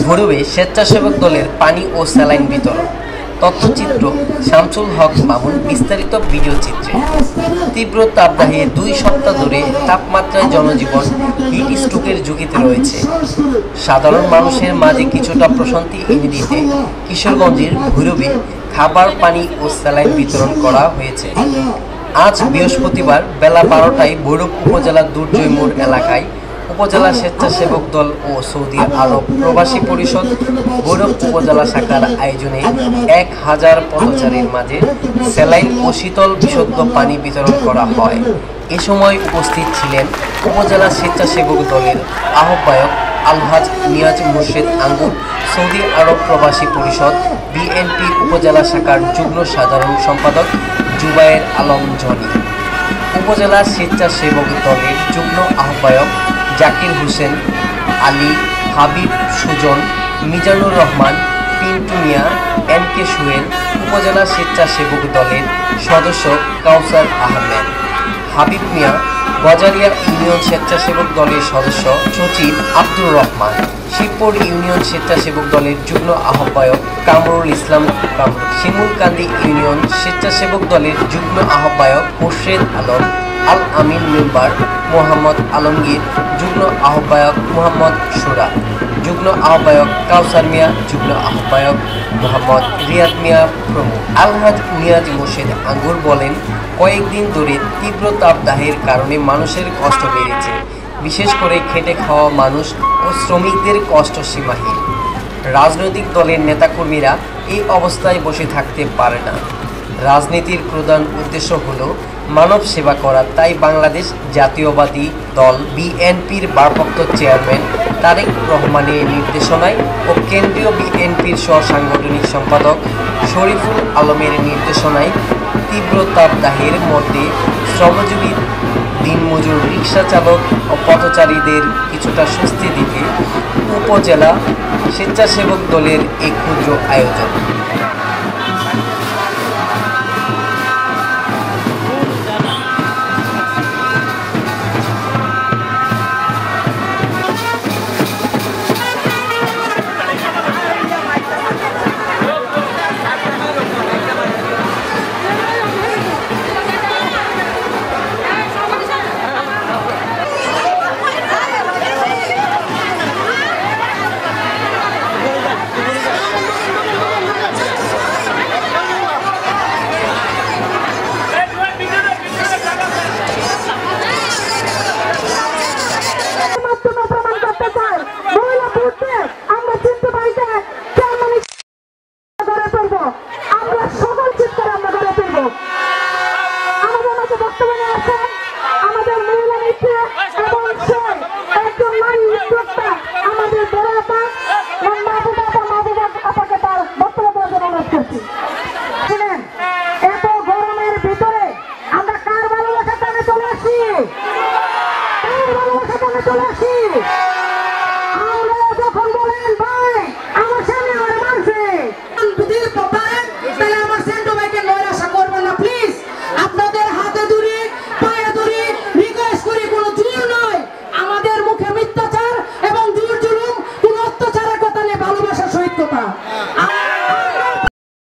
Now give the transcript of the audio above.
ভৈরবে স্বেচ্ছাসেবক দলের পানি ও স্যালাইন বিতরণ। তথ্যচিত্র শামসুল হক মামুন। বিস্তারিত ভিডিও চিত্রে। তীব্র তাপদাহে 2 সপ্তাহ ধরে তাপমাত্রায় জনজীবন হিট স্ট্রোকের ঝুঁকিতে রয়েছে। সাধারণ মানুষের মাঝে কিছুটা প্রশান্তি এনে দিতে কিশোরগঞ্জের ভৈরবে খাবার, পানি ও স্যালাইন বিতরণ করা হয়েছে। আজ বৃহস্পতিবার বেলা 12টায় ভৈরব উপজেলার দুর্জয় মোড় এলাকায় উপজেলা স্বেচ্ছাসেবক দল ও সৌদি আরব প্রবাসী পরিষদ ভৈরব উপজেলা শাখার আয়োজনে 1000 পথচারীর মাঝে স্যালাইন ও শীতল বিশুদ্ধ পানি বিতরণ করা হয়। এ সময় উপস্থিত ছিলেন উপজেলা স্বেচ্ছাসেবক দলের আহ্বায়ক আলহাজ নিয়াজ মুর্শেদ আঙ্গুর, সৌদি আরব প্রবাসী পরিষদ বিএনপি উপজেলা শাখার যুগ্ম সাধারণ সম্পাদক জুবায়ের আলম জনি, উপজেলা স্বেচ্ছাসেবক দলের যুগ্ম আহ্বায়ক জাকির হোসেন আলী, হাবিব সুজন, মিজানুর রহমান, পিন্টু মিয়া, এনকে সোহেল, উপজেলা স্বেচ্ছাসেবক দলের সদস্য কাউসার আহমেদ, হাবিব মিয়া, গজারিয়া ইউনিয়ন স্বেচ্ছাসেবক দলের সদস্য সচিব আব্দুর রহমান, শিবপুর ইউনিয়ন স্বেচ্ছাসেবক দলের যুগ্ম আহ্বায়ক কামরুল ইসলাম কামরুল, শিমুলকান্দি ইউনিয়ন স্বেচ্ছাসেবক দলের যুগ্ম আহ্বায়ক মোর্শেদ আলম, আল আমিন মেম্বার মোহাম্মদ আলমগীর, যুগ্ম আহ্বায়ক মোহাম্মদ সুরা, যুগ্ম আহ্বায়ক কাউসার মিয়া, যুগ্ম আহ্বায়ক মোহাম্মদ রিয়াদ মিয়া প্রমুখ। আলহাজ নিয়াজ মুর্শেদ আঙ্গুর বলেন, কয়েকদিন ধরে তীব্র তাপদাহের কারণে মানুষের কষ্ট বেড়েছে। বিশেষ করে খেটে খাওয়া মানুষ ও শ্রমিকদের কষ্ট সীমাহীন। রাজনৈতিক দলের নেতাকর্মীরা এই অবস্থায় বসে থাকতে পারে না। রাজনীতির প্রধান উদ্দেশ্য হল মানব সেবা করা। তাই বাংলাদেশ জাতীয়বাদী দল বিএনপির ভারপ্রাপ্ত চেয়ারম্যান তারেক রহমানের নির্দেশনায় ও কেন্দ্রীয় বিএনপির সহসাংগঠনিক সম্পাদক শরীফুল আলমের নির্দেশনায় তীব্র তাপদাহের মধ্যে শ্রমজীবী দিনমজুর, রিক্সা চালক ও পথচারীদের কিছুটা স্বস্তি দিতে উপজেলা স্বেচ্ছাসেবক দলের এই ক্ষুদ্র আয়োজন।